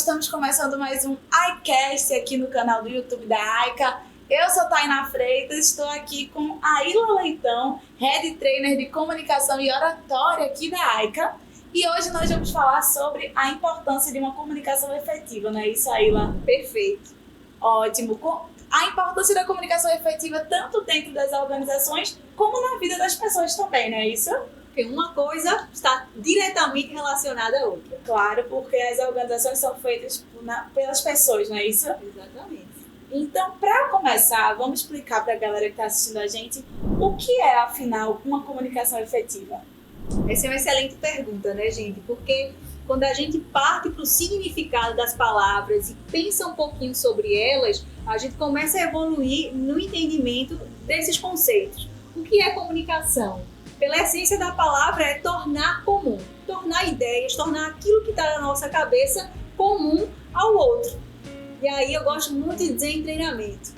estamos começando mais um iCast aqui no canal do YouTube da AICA. Eu sou Tainá Freitas, estou aqui com a Aila Leitão, Head Trainer de Comunicação e Oratória aqui da AICA. E hoje nós vamos falar sobre a importância de uma comunicação efetiva, não é isso, Aila? Perfeito. Ótimo. A importância da comunicação efetiva tanto dentro das organizações como na vida das pessoas também, não é isso? Porque uma coisa está diretamente relacionada à outra. Claro, porque as organizações são feitas pelas pessoas, não é isso? Exatamente. Então, para começar, vamos explicar para a galera que está assistindo a gente o que é, afinal, uma comunicação efetiva. Essa é uma excelente pergunta, né, gente? Porque quando a gente parte para o significado das palavras e pensa um pouquinho sobre elas, a gente começa a evoluir no entendimento desses conceitos. O que é comunicação? Pela essência da palavra é tornar comum, tornar ideias, tornar aquilo que está na nossa cabeça comum ao outro. E aí eu gosto muito de dizer em treinamento,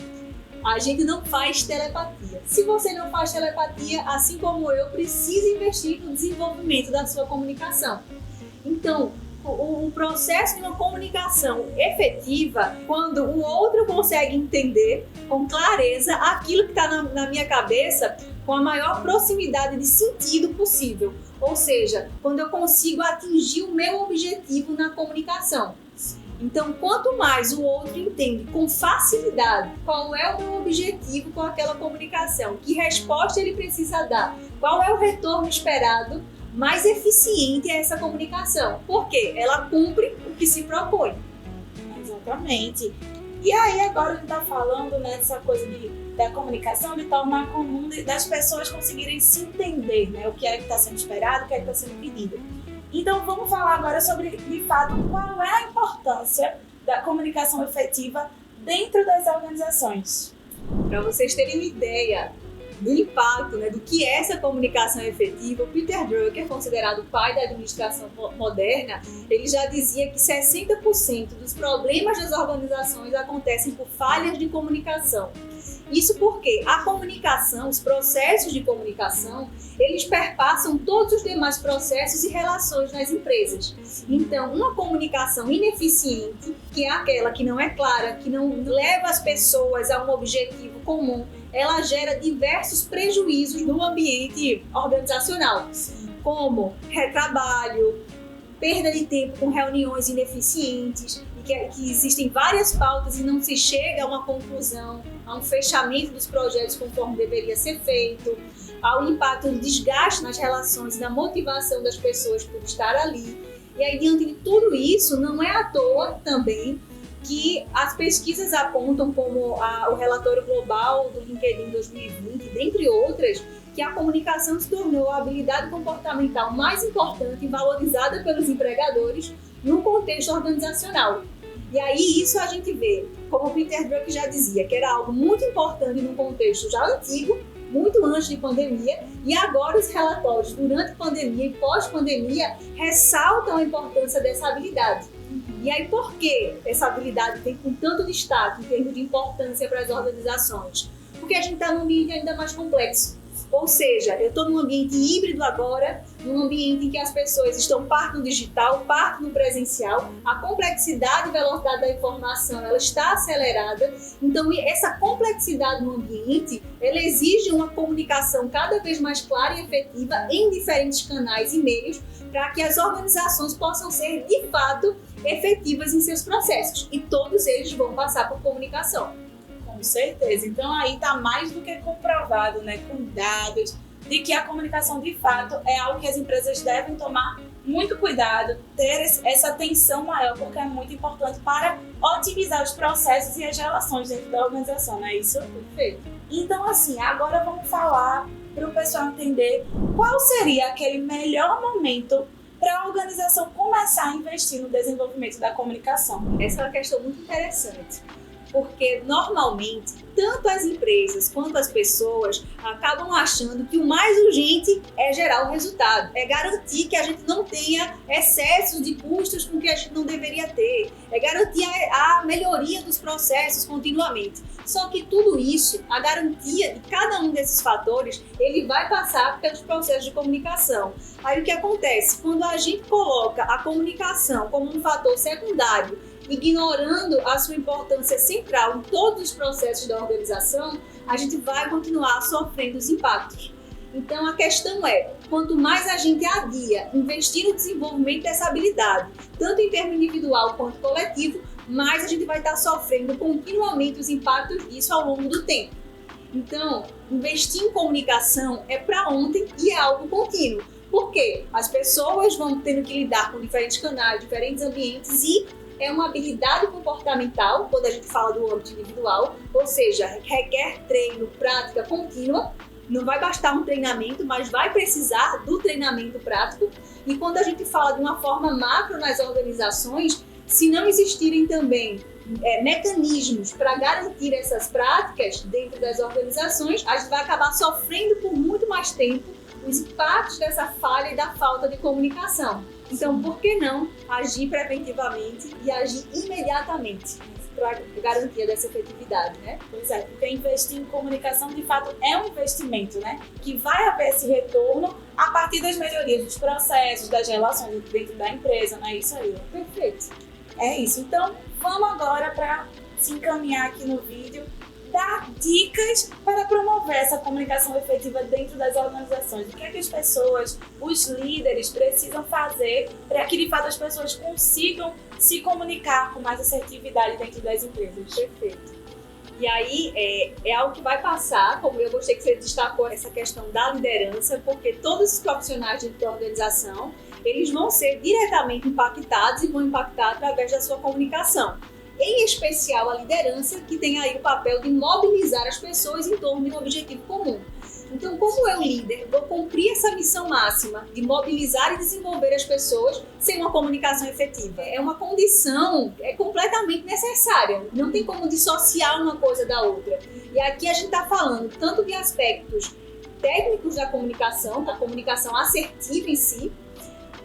a gente não faz telepatia. Se você não faz telepatia, assim como eu, precisa investir no desenvolvimento da sua comunicação. Então, o processo de uma comunicação efetiva, quando o outro consegue entender com clareza aquilo que está na minha cabeça, com a maior proximidade de sentido possível. Ou seja, quando eu consigo atingir o meu objetivo na comunicação. Então, quanto mais o outro entende com facilidade qual é o meu objetivo com aquela comunicação, que resposta ele precisa dar, qual é o retorno esperado, mais eficiente é essa comunicação. Porque ela cumpre o que se propõe. Exatamente. E aí agora a gente está falando dessa coisa da comunicação, de tornar comum, das pessoas conseguirem se entender, né? O que é que está sendo esperado, o que é que está sendo pedido. Então vamos falar agora sobre, de fato, qual é a importância da comunicação efetiva dentro das organizações. Para vocês terem uma ideia do impacto, né, do que é essa comunicação efetiva, o Peter Drucker, considerado o pai da administração moderna, ele já dizia que 60% dos problemas das organizações acontecem por falhas de comunicação. Isso porque a comunicação, os processos de comunicação, eles perpassam todos os demais processos e relações nas empresas. Então, uma comunicação ineficiente, que é aquela que não é clara, que não leva as pessoas a um objetivo comum, ela gera diversos prejuízos no ambiente organizacional, como retrabalho, perda de tempo com reuniões ineficientes, e que existem várias pautas e não se chega a uma conclusão, a um fechamento dos projetos conforme deveria ser feito, ao impacto do desgaste nas relações e na motivação das pessoas por estar ali. E aí, diante de tudo isso, não é à toa também que as pesquisas apontam, como o relatório global do LinkedIn 2020, dentre outras, que a comunicação se tornou a habilidade comportamental mais importante e valorizada pelos empregadores no contexto organizacional. E aí isso a gente vê, como o Peter Drucker já dizia, que era algo muito importante num contexto já antigo, muito antes de pandemia, e agora os relatórios durante pandemia e pós-pandemia ressaltam a importância dessa habilidade. E aí por que essa habilidade tem com tanto destaque em termos de importância para as organizações? Porque a gente está num ambiente ainda mais complexo. Ou seja, eu estou num ambiente híbrido agora, num ambiente em que as pessoas estão parte no digital, parte no presencial, a complexidade e velocidade da informação ela está acelerada, então essa complexidade no ambiente ela exige uma comunicação cada vez mais clara e efetiva em diferentes canais e meios para que as organizações possam ser de fato efetivas em seus processos e todos eles vão passar por comunicação. Com certeza. Então aí está mais do que comprovado, né, com dados, de que a comunicação de fato é algo que as empresas devem tomar muito cuidado, ter essa atenção maior, porque é muito importante para otimizar os processos e as relações dentro da organização, não é isso? Perfeito. Então assim, agora vamos falar para o pessoal entender qual seria aquele melhor momento para a organização começar a investir no desenvolvimento da comunicação. Essa é uma questão muito interessante. Porque normalmente, tanto as empresas quanto as pessoas acabam achando que o mais urgente é gerar o resultado, é garantir que a gente não tenha excessos de custos com que a gente não deveria ter, é garantir a melhoria dos processos continuamente. Só que tudo isso, a garantia de cada um desses fatores, ele vai passar pelos processos de comunicação. Aí o que acontece? Quando a gente coloca a comunicação como um fator secundário ignorando a sua importância central em todos os processos da organização, a gente vai continuar sofrendo os impactos. Então, a questão é, quanto mais a gente adia investir no desenvolvimento dessa habilidade, tanto em termo individual quanto coletivo, mais a gente vai estar sofrendo continuamente os impactos disso ao longo do tempo. Então, investir em comunicação é para ontem e é algo contínuo. Por quê? As pessoas vão tendo que lidar com diferentes canais, diferentes ambientes e é uma habilidade comportamental, quando a gente fala do âmbito individual, ou seja, requer treino, prática contínua. Não vai bastar um treinamento, mas vai precisar do treinamento prático. E quando a gente fala de uma forma macro nas organizações, se não existirem também mecanismos para garantir essas práticas dentro das organizações, a gente vai acabar sofrendo por muito mais tempo os impactos dessa falha e da falta de comunicação. Então, por que não agir preventivamente e agir imediatamente para garantia dessa efetividade, né? Pois é, porque investir em comunicação, de fato, é um investimento, né? Que vai haver esse retorno a partir das melhorias dos processos, das relações dentro da empresa, não é isso aí? Perfeito. É isso. Então, vamos agora para se encaminhar aqui no vídeo, dar dicas para promover essa comunicação efetiva dentro das organizações. O que é que as pessoas, os líderes, precisam fazer para que, de fato, as pessoas consigam se comunicar com mais assertividade dentro das empresas? Perfeito. E aí, é algo que vai passar, como eu gostei que você destacou essa questão da liderança, porque todos os profissionais dentro da organização, eles vão ser diretamente impactados e vão impactar através da sua comunicação. Em especial a liderança, que tem aí o papel de mobilizar as pessoas em torno de um objetivo comum. Então, como eu, líder, vou cumprir essa missão máxima de mobilizar e desenvolver as pessoas sem uma comunicação efetiva? É uma condição completamente necessária, não tem como dissociar uma coisa da outra. E aqui a gente está falando tanto de aspectos técnicos da comunicação assertiva em si,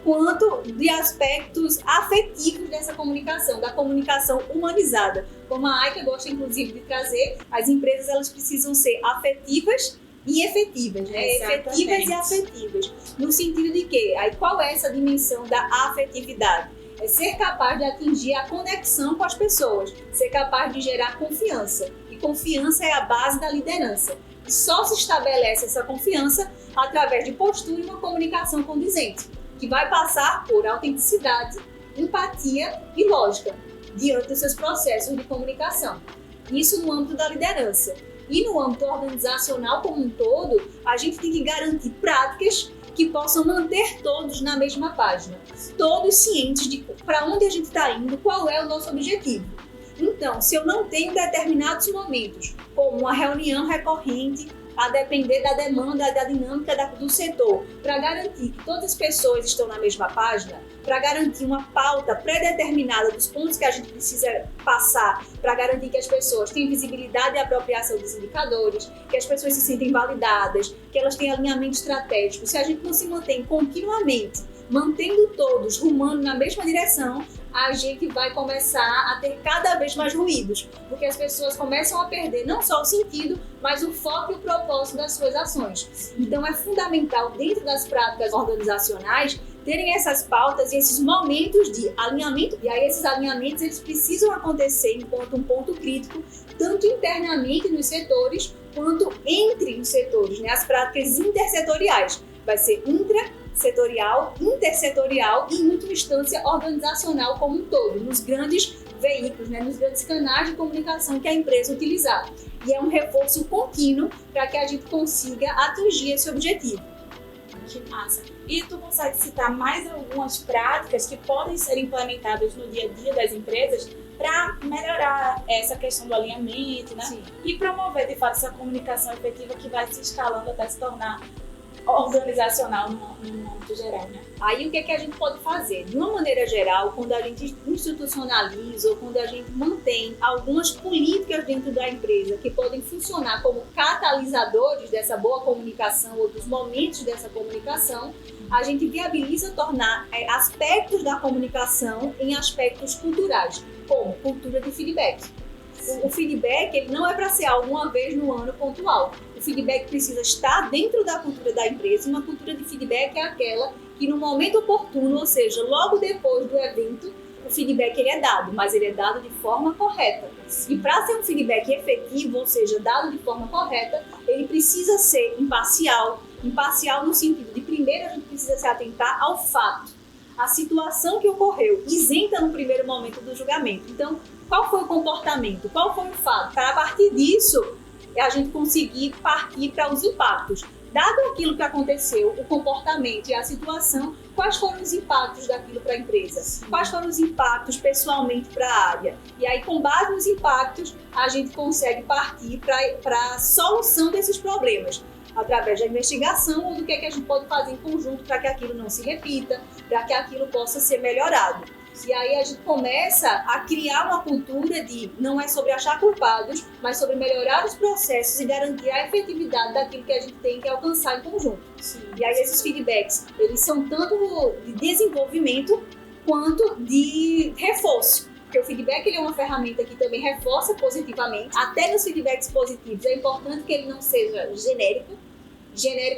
quanto de aspectos afetivos dessa comunicação, da comunicação humanizada. Como a Aika gosta, inclusive, de trazer, as empresas elas precisam ser afetivas e efetivas, né? Efetivas e afetivas. No sentido de que, aí qual é essa dimensão da afetividade? É ser capaz de atingir a conexão com as pessoas, ser capaz de gerar confiança. E confiança é a base da liderança. E só se estabelece essa confiança através de postura e uma comunicação condizente, que vai passar por autenticidade, empatia e lógica diante dos seus processos de comunicação. Isso no âmbito da liderança. E no âmbito organizacional como um todo, a gente tem que garantir práticas que possam manter todos na mesma página, todos cientes de para onde a gente está indo, qual é o nosso objetivo. Então, se eu não tenho determinados momentos, como uma reunião recorrente, a depender da demanda, da dinâmica do setor, para garantir que todas as pessoas estão na mesma página, para garantir uma pauta pré-determinada dos pontos que a gente precisa passar, para garantir que as pessoas têm visibilidade e apropriação dos indicadores, que as pessoas se sentem validadas, que elas têm alinhamento estratégico. Se a gente não se mantém continuamente, mantendo todos rumando na mesma direção, a gente vai começar a ter cada vez mais ruídos, porque as pessoas começam a perder não só o sentido, mas o foco e o propósito das suas ações. Então é fundamental, dentro das práticas organizacionais, terem essas pautas e esses momentos de alinhamento. E aí esses alinhamentos eles precisam acontecer enquanto um ponto crítico, tanto internamente nos setores, quanto entre os setores, né? As práticas intersetoriais. Vai ser intrasetorial, intersetorial e, em última instância, organizacional como um todo, nos grandes veículos, né, nos grandes canais de comunicação que a empresa utilizar. E é um reforço contínuo para que a gente consiga atingir esse objetivo. Que massa! E tu consegue citar mais algumas práticas que podem ser implementadas no dia a dia das empresas para melhorar essa questão do alinhamento, né? Sim. E promover, de fato, essa comunicação efetiva que vai se escalando até se tornar organizacional no âmbito geral, né? Aí o que é que a gente pode fazer? De uma maneira geral, quando a gente institucionaliza ou quando a gente mantém algumas políticas dentro da empresa que podem funcionar como catalisadores dessa boa comunicação ou dos momentos dessa comunicação, a gente viabiliza tornar aspectos da comunicação em aspectos culturais, como cultura de feedback. O feedback ele não é para ser algo uma vez no ano pontual. O feedback precisa estar dentro da cultura da empresa. Uma cultura de feedback é aquela que no momento oportuno, ou seja, logo depois do evento, o feedback ele é dado, mas ele é dado de forma correta. E para ser um feedback efetivo, ou seja, dado de forma correta, ele precisa ser imparcial. Imparcial no sentido de, primeiro, a gente precisa se atentar ao fato, à situação que ocorreu, isenta no primeiro momento do julgamento. Então, qual foi o comportamento? Qual foi o fato? Para, a partir disso, a gente conseguir partir para os impactos. Dado aquilo que aconteceu, o comportamento e a situação, quais foram os impactos daquilo para a empresa? Quais foram os impactos pessoalmente para a área? E aí, com base nos impactos, a gente consegue partir para a solução desses problemas, através da investigação ou do que a gente pode fazer em conjunto para que aquilo não se repita, para que aquilo possa ser melhorado. E aí a gente começa a criar uma cultura de não é sobre achar culpados, mas sobre melhorar os processos e garantir a efetividade daquilo que a gente tem que alcançar em conjunto. Sim. E aí esses feedbacks, eles são tanto de desenvolvimento quanto de reforço. Porque o feedback ele é uma ferramenta que também reforça positivamente. Até nos feedbacks positivos é importante que ele não seja genérico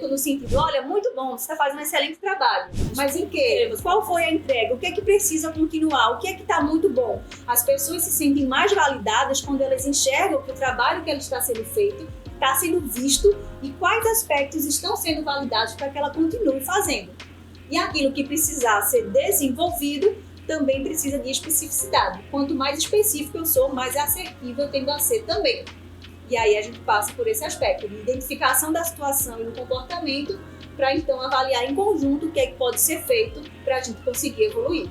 no sentido, olha, muito bom, você está fazendo um excelente trabalho, mas em que? Qual foi a entrega? O que é que precisa continuar? O que é que está muito bom? As pessoas se sentem mais validadas quando elas enxergam que o trabalho que ela está sendo feito está sendo visto e quais aspectos estão sendo validados para que ela continue fazendo. E aquilo que precisar ser desenvolvido também precisa de especificidade. Quanto mais específico eu sou, mais assertivo eu tendo a ser também. E aí a gente passa por esse aspecto de identificação da situação e do comportamento para então avaliar em conjunto o que é que pode ser feito para a gente conseguir evoluir.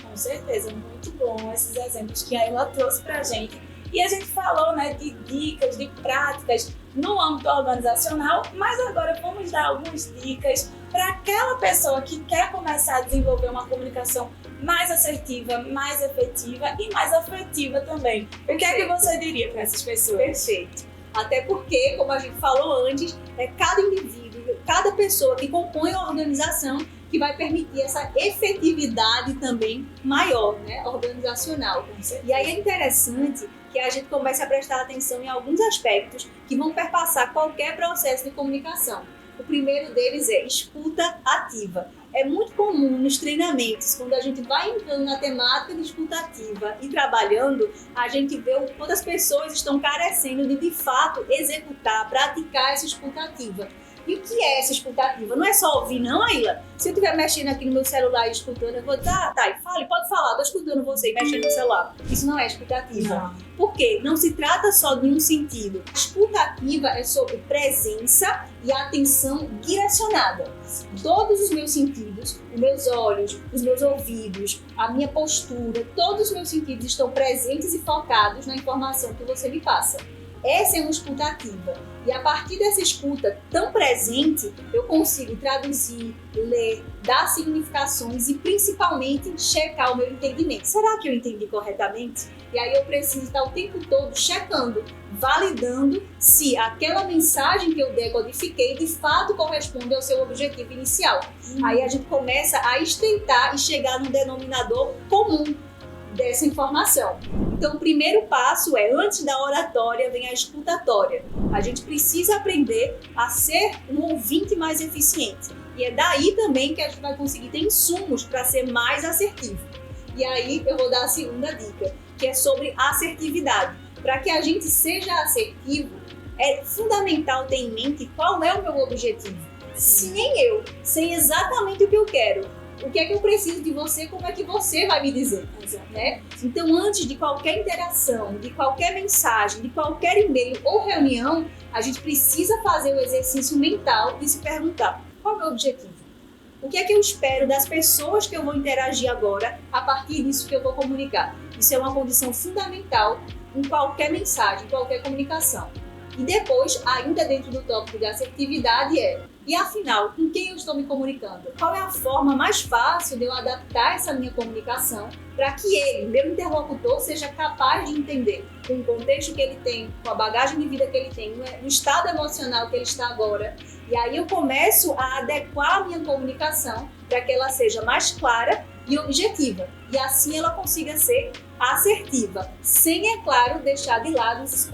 Com certeza, muito bom esses exemplos que a Ayla trouxe para a gente. E a gente falou, né, de dicas, de práticas no âmbito organizacional, mas agora vamos dar algumas dicas para aquela pessoa que quer começar a desenvolver uma comunicação mais assertiva, mais efetiva e mais afetiva também. O que é que você diria para essas pessoas? Perfeito. Até porque, como a gente falou antes, é cada indivíduo, cada pessoa que compõe a organização que vai permitir essa efetividade também maior, né, organizacional. E aí é interessante que a gente comece a prestar atenção em alguns aspectos que vão perpassar qualquer processo de comunicação. O primeiro deles é escuta ativa. É muito comum nos treinamentos, quando a gente vai entrando na temática de escuta ativa e trabalhando, a gente vê o quanto as pessoas estão carecendo de fato, executar, praticar essa escuta ativa. E o que é essa escuta ativa? Não é só ouvir, não, Ayla? Se eu estiver mexendo aqui no meu celular e escutando, eu vou dizer, fale, pode falar, estou escutando você e mexendo no celular. Isso não é escuta ativa. Não. Por quê? Não se trata só de um sentido. A escuta ativa é sobre presença e atenção direcionada. Todos os meus sentidos, os meus olhos, os meus ouvidos, a minha postura, todos os meus sentidos estão presentes e focados na informação que você me passa. Essa é uma escuta ativa. E a partir dessa escuta tão presente, eu consigo traduzir, ler, dar significações e principalmente checar o meu entendimento. Será que eu entendi corretamente? E aí eu preciso estar o tempo todo checando, validando se aquela mensagem que eu decodifiquei de fato corresponde ao seu objetivo inicial. Aí a gente começa a estreitar e chegar no denominador comum dessa informação. Então, o primeiro passo é, antes da oratória, vem a escutatória. A gente precisa aprender a ser um ouvinte mais eficiente. E é daí também que a gente vai conseguir ter insumos para ser mais assertivo. E aí eu vou dar a segunda dica, que é sobre assertividade. Para que a gente seja assertivo, é fundamental ter em mente qual é o meu objetivo. Se nem eu sei exatamente o que eu quero, o que é que eu preciso de você, como é que você vai me dizer, né? Então, antes de qualquer interação, de qualquer mensagem, de qualquer e-mail ou reunião, a gente precisa fazer o exercício mental de se perguntar, qual é o meu objetivo? O que é que eu espero das pessoas que eu vou interagir agora a partir disso que eu vou comunicar? Isso é uma condição fundamental em qualquer mensagem, em qualquer comunicação. E depois, ainda dentro do tópico de assertividade e afinal, com quem eu estou me comunicando? Qual é a forma mais fácil de eu adaptar essa minha comunicação para que ele, meu interlocutor, seja capaz de entender com o contexto que ele tem, com a bagagem de vida que ele tem, no estado emocional que ele está agora. E aí eu começo a adequar a minha comunicação para que ela seja mais clara e objetiva. E assim ela consiga ser assertiva, sem, é claro, deixar de lado os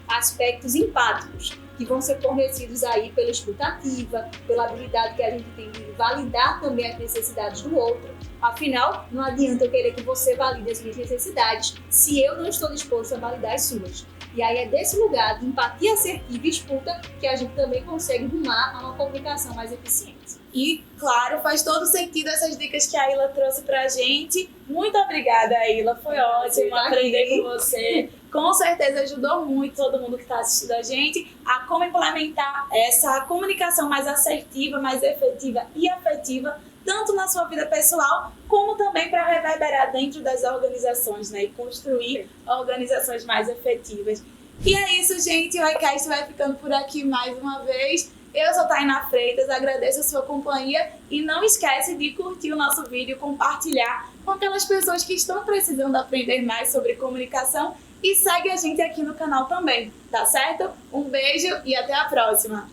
aspectos empáticos, que vão ser fornecidos aí pela escutativa, pela habilidade que a gente tem de validar também as necessidades do outro. Afinal, não adianta eu querer que você valide as minhas necessidades se eu não estou disposto a validar as suas. E aí é desse lugar de empatia assertiva e escuta que a gente também consegue rumar a uma comunicação mais eficiente. E, claro, faz todo sentido essas dicas que a Ila trouxe pra gente. Muito obrigada, Ila. Foi ótimo aprender com você. Com certeza ajudou muito todo mundo que está assistindo a gente a como implementar essa comunicação mais assertiva, mais efetiva e afetiva, tanto na sua vida pessoal, como também para reverberar dentro das organizações, né? E construir organizações mais efetivas. E é isso, gente. O iCast vai ficando por aqui mais uma vez. Eu sou Tainá Freitas, agradeço a sua companhia e não esquece de curtir o nosso vídeo, compartilhar com aquelas pessoas que estão precisando aprender mais sobre comunicação e segue a gente aqui no canal também, tá certo? Um beijo e até a próxima!